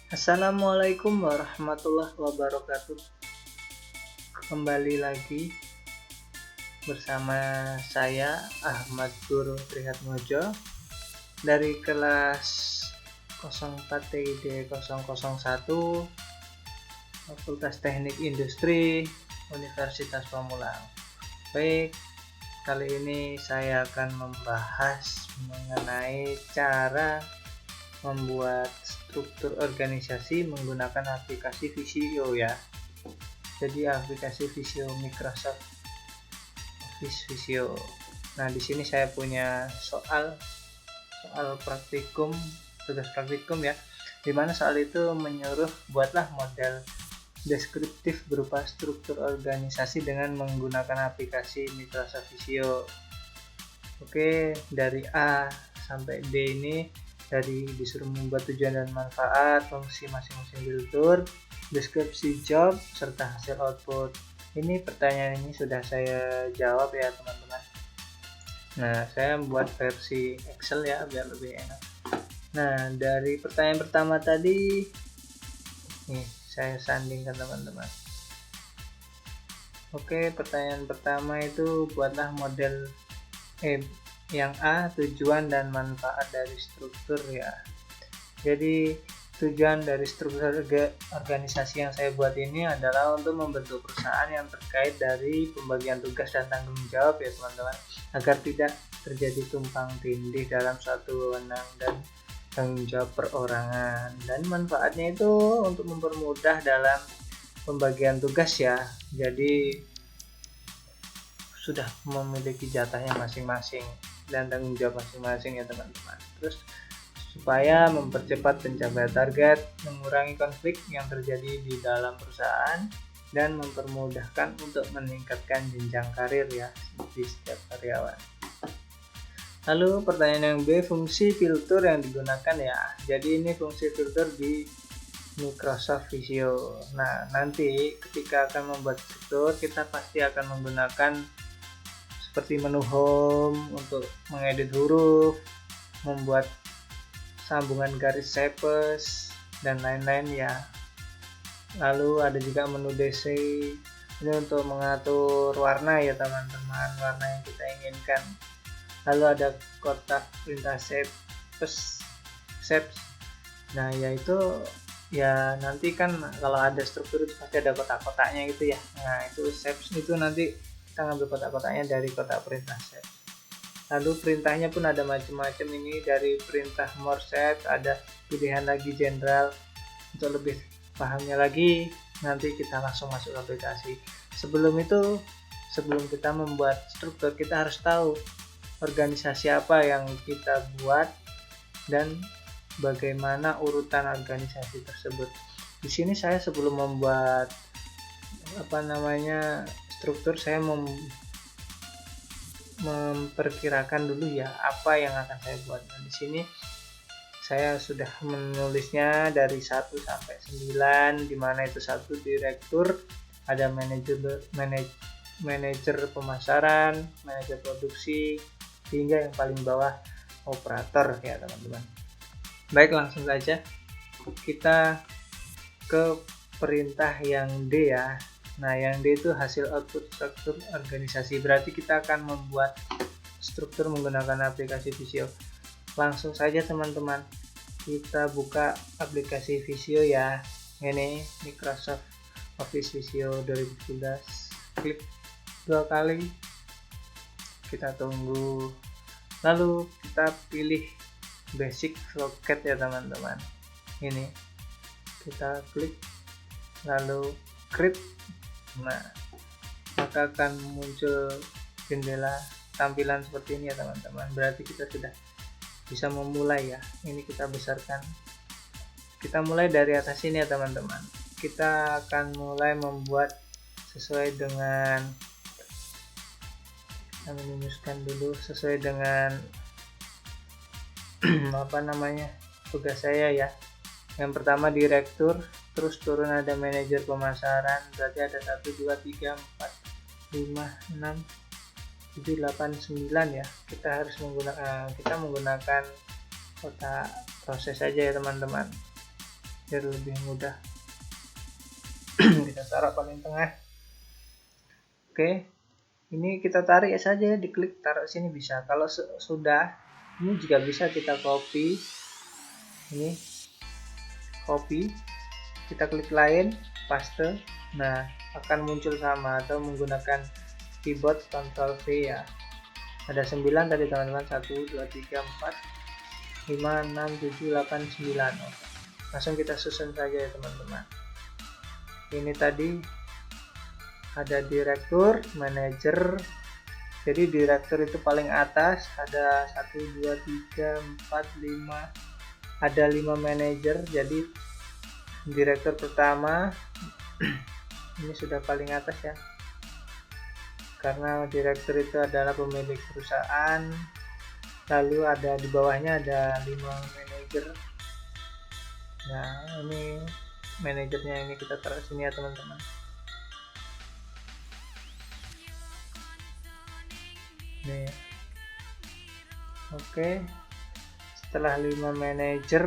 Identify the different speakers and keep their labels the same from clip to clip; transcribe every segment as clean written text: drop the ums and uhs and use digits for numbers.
Speaker 1: Assalamualaikum warahmatullahi wabarakatuh. Kembali lagi bersama saya Ahmad Guru Trihatmojo dari kelas 04 TID 001 Fakultas Teknik Industri Universitas Pamulang. Baik, kali ini saya akan membahas mengenai cara membuat struktur organisasi menggunakan aplikasi Visio ya. Jadi aplikasi Visio Microsoft Office Visio. Nah, di sini saya punya soal praktikum, tugas praktikum ya. Dimana soal itu menyuruh buatlah model deskriptif berupa struktur organisasi dengan menggunakan aplikasi Microsoft Visio. Oke, dari A sampai D ini disuruh membuat tujuan dan manfaat, fungsi masing-masing filter, deskripsi job, serta hasil output. Ini pertanyaan ini sudah saya jawab ya teman-teman. Nah, saya membuat versi Excel ya biar lebih enak. Nah, dari pertanyaan pertama tadi, nih saya sandingkan teman-teman. Oke, pertanyaan pertama itu buatlah model yang A, tujuan dan manfaat dari struktur ya. Jadi tujuan dari struktur organisasi yang saya buat ini adalah untuk membentuk perusahaan yang terkait dari pembagian tugas dan tanggung jawab ya teman-teman, agar tidak terjadi tumpang tindih dalam suatu wewenang dan tanggung jawab perorangan. Dan manfaatnya itu untuk mempermudah dalam pembagian tugas ya. Jadi sudah memiliki jatahnya masing-masing dan tanggung jawab masing-masing ya teman-teman. Terus supaya mempercepat pencapaian target, mengurangi konflik yang terjadi di dalam perusahaan, dan mempermudahkan untuk meningkatkan jenjang karir ya di setiap karyawan. Lalu pertanyaan yang B, fungsi filter yang digunakan ya. Jadi ini fungsi filter di Microsoft Visio. Nah, nanti ketika akan membuat fitur, kita pasti akan menggunakan seperti menu home untuk mengedit huruf, membuat sambungan garis shapes dan lain-lain ya. Lalu ada juga menu DC, ini untuk mengatur warna ya teman-teman, warna yang kita inginkan. Lalu ada kotak perintah shapes. Nah, yaitu ya nanti kan kalau ada struktur itu pasti ada kotak-kotaknya gitu ya. Nah, itu shapes itu nanti kita ngambil kotak-kotaknya dari kotak perintah set. Lalu perintahnya pun ada macam-macam, ini dari perintah more set, ada pilihan lagi general. Untuk lebih pahamnya lagi nanti kita langsung masuk ke aplikasi. Sebelum kita membuat struktur, kita harus tahu organisasi apa yang kita buat dan bagaimana urutan organisasi tersebut. Di sini saya sebelum membuat struktur, saya memperkirakan dulu ya apa yang akan saya buat. Nah, di sini saya sudah menulisnya dari 1 sampai 9, di mana itu 1 direktur, ada manajer pemasaran, manajer produksi, hingga yang paling bawah operator ya teman-teman. Baik, langsung saja kita ke perintah yang D ya. Nah, yang D itu hasil output struktur organisasi. Berarti kita akan membuat struktur menggunakan aplikasi Visio. Langsung saja teman-teman, kita buka aplikasi Visio ya. Ini Microsoft Office Visio 2017. Klik 2 kali. Kita tunggu. Lalu kita pilih Basic Flocat ya teman-teman. Ini kita klik, lalu create. Nah, maka akan muncul jendela tampilan seperti ini ya teman-teman. Berarti kita sudah bisa memulai ya. Ini kita besarkan. Kita mulai dari atas ini ya teman-teman. Kita akan mulai membuat sesuai dengan, kita menuliskan dulu sesuai dengan tugas saya ya. Yang pertama direktur, terus turun ada manajer pemasaran, berarti ada 1, 2, 3, 4, 5, 6, 7, 8, 9 ya. Kita menggunakan kotak proses saja ya teman-teman. biar lebih mudah. Kita taruh paling tengah. Oke, ini kita tarik saja, diklik taruh sini bisa. Kalau sudah, ini juga bisa kita copy. Ini copy, kita klik lain, paste. Nah, akan muncul sama, atau menggunakan keyboard Ctrl V ya. Ada 9 tadi teman-teman, 1 2 3 4 5 6 7 8 9. Langsung kita susun saja ya teman-teman. Ini tadi ada direktur, manajer. Jadi direktur itu paling atas, ada 1 2 3 4 5, ada 5 manajer. Jadi direktur pertama ini sudah paling atas ya, karena direktur itu adalah pemilik perusahaan. Lalu ada di bawahnya ada 5 manajer. Nah, ini manajernya, ini kita taruh sini ya teman-teman. Nih. Oke. Setelah 5 manajer,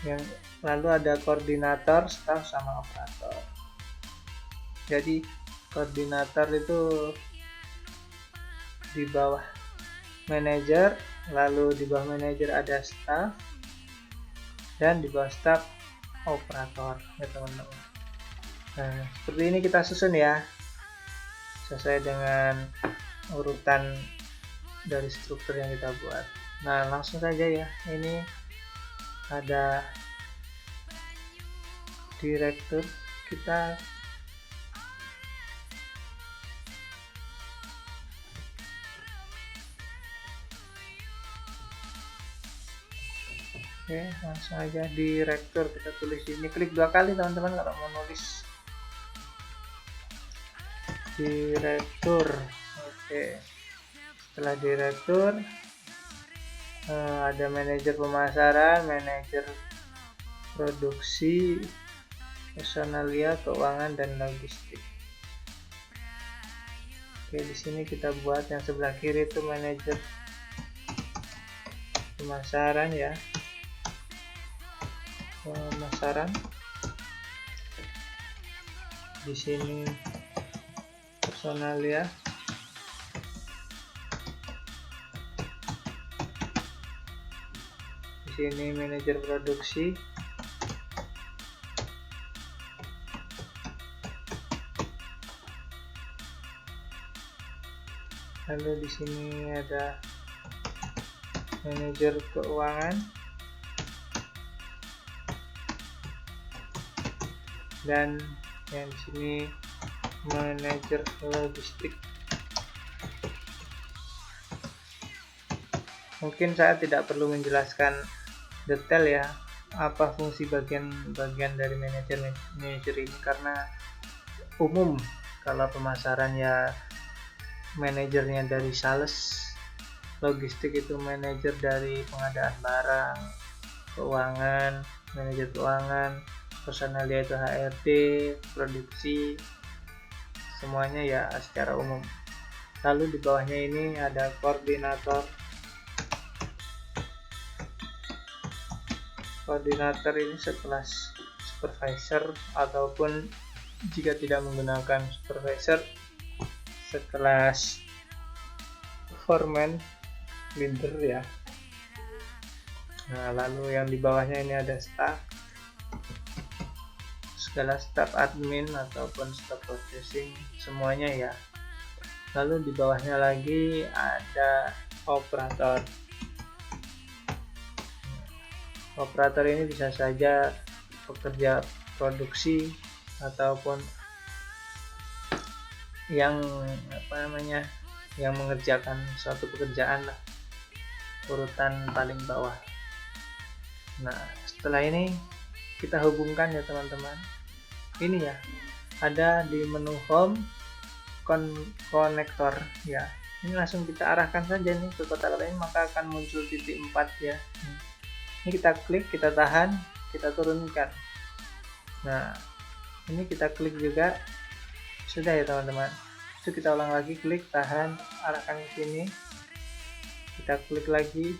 Speaker 1: yang lalu ada koordinator, staff, sama operator. Jadi koordinator itu di bawah manajer, lalu di bawah manajer ada staff, dan di bawah staff operator ya teman-teman. Nah, seperti ini kita susun ya, sesuai dengan urutan dari struktur yang kita buat. Nah, langsung saja ya. Ini ada direktur, kita oke, langsung aja direktur, kita tulis ini, klik 2 kali teman-teman kalau mau nulis direktur. Oke, setelah direktur ada manajer pemasaran, manajer produksi, personalia, keuangan, dan logistik. Oke, di sini kita buat yang sebelah kiri itu manajer pemasaran ya, pemasaran. Di sini personalia, di sini manajer produksi, lalu di sini ada manajer keuangan, dan yang di sini manajer logistik. Mungkin saya tidak perlu menjelaskan detail ya apa fungsi bagian dari manajer ini, karena umum. Kalau pemasaran ya manajernya dari sales, logistik itu manajer dari pengadaan barang, keuangan, manajer keuangan, personalia itu HRD, produksi, semuanya ya secara umum. Lalu di bawahnya ini ada koordinator. Koordinator ini sekelas supervisor, ataupun jika tidak menggunakan supervisor, sekelas foreman, leader ya. Nah, lalu yang di bawahnya ini ada staff, segala staff admin ataupun staff processing, semuanya ya. Lalu di bawahnya lagi ada operator. Operator ini bisa saja pekerja produksi ataupun yang yang mengerjakan suatu pekerjaan lah, urutan paling bawah. Nah, setelah ini kita hubungkan ya teman-teman. Ini ya, ada di menu home konektor ya. Ini langsung kita arahkan saja nih ke kotak lain, maka akan muncul titik 4 ya. Ini kita klik, kita tahan, kita turunkan. Nah, ini kita klik juga, sudah ya teman-teman. Itu kita ulang lagi, klik, tahan, arahkan ke sini. Kita klik lagi,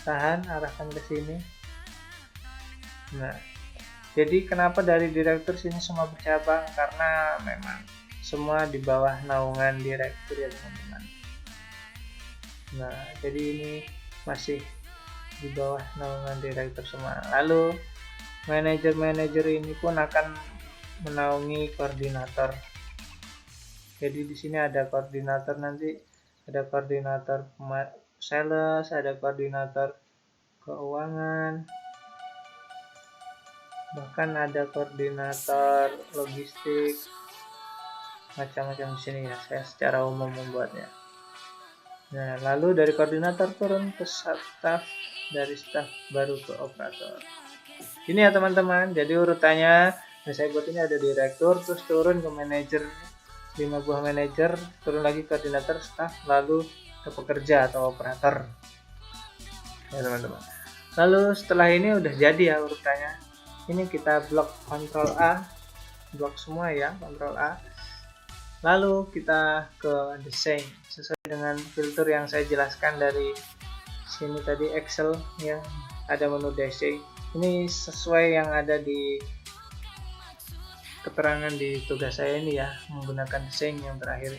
Speaker 1: tahan, arahkan ke sini. Nah, jadi kenapa dari direktur sini semua bercabang? Karena memang semua di bawah naungan direktur ya teman-teman. Nah, jadi ini masih di bawah naungan direktur semua. Lalu manajer-manajer ini pun akan menaungi koordinator. Jadi di sini ada koordinator, nanti ada koordinator sales, ada koordinator keuangan, bahkan ada koordinator logistik, macam-macam di sini ya. Saya secara umum membuatnya. Nah, lalu dari koordinator turun ke staff, dari staff baru ke operator. Ini ya teman-teman, jadi urutannya saya buat ini ada direktur, terus turun ke manajer, 5 buah manajer, turun lagi koordinator, staff, lalu ke pekerja atau operator ya teman-teman. Lalu setelah ini udah jadi ya urutannya. Ini kita blok Ctrl A, blok semua ya, Ctrl A. Lalu kita ke desain sesuai dengan filter yang saya jelaskan dari sini tadi, Excel ya, ada menu desain. Ini sesuai yang ada di keterangan di tugas saya ini ya, menggunakan desain yang terakhir.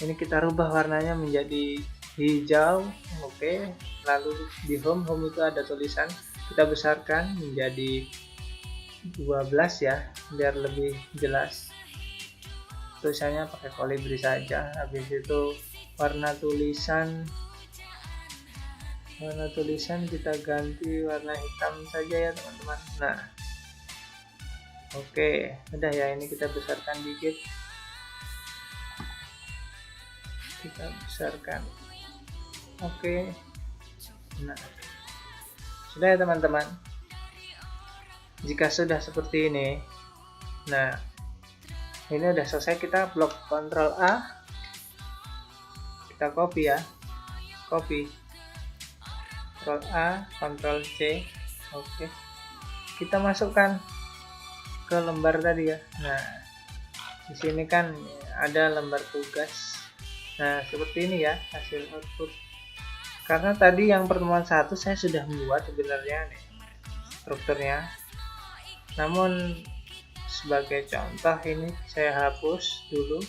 Speaker 1: Ini kita rubah warnanya menjadi hijau, oke. Lalu di home itu ada tulisan, kita besarkan menjadi 12 ya, biar lebih jelas. Tulisannya pakai kolibri saja. Habis itu warna tulisan kita ganti warna hitam saja ya teman-teman. Nah, oke, udah ya, ini kita besarkan dikit, kita besarkan. Oke, nah sudah ya teman-teman. Jika sudah seperti ini, nah ini udah selesai. Kita blok Ctrl A, kita copy ya, copy, Ctrl A, Ctrl C, oke. Kita masukkan ke lembar tadi ya. Nah, di sini kan ada lembar tugas. Nah, seperti ini ya hasil output. Karena tadi yang pertemuan 1 saya sudah membuat sebenarnya nih strukturnya. Namun sebagai contoh ini saya hapus dulu,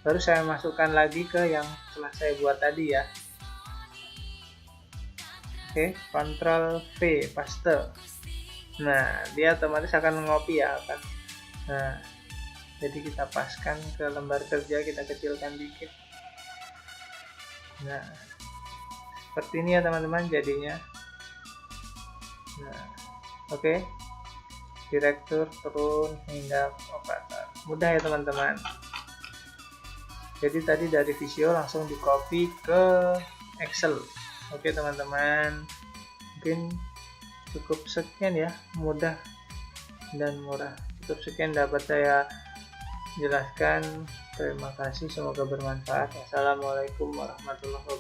Speaker 1: baru saya masukkan lagi ke yang telah saya buat tadi ya. Oke, Ctrl V, paste. Nah, dia otomatis akan mengopi ya, akan. Nah, jadi kita paskan ke lembar kerja, kita kecilkan dikit. Nah, seperti ini ya teman-teman jadinya. Nah, oke. Direktur turun hingga operator. Mudah ya teman-teman. Jadi tadi dari Visio langsung di copy ke Excel. Oke teman-teman, mungkin cukup sekian ya, mudah dan murah. Cukup sekian dapat saya jelaskan. Terima kasih, semoga bermanfaat. Assalamualaikum warahmatullahi wabarakatuh.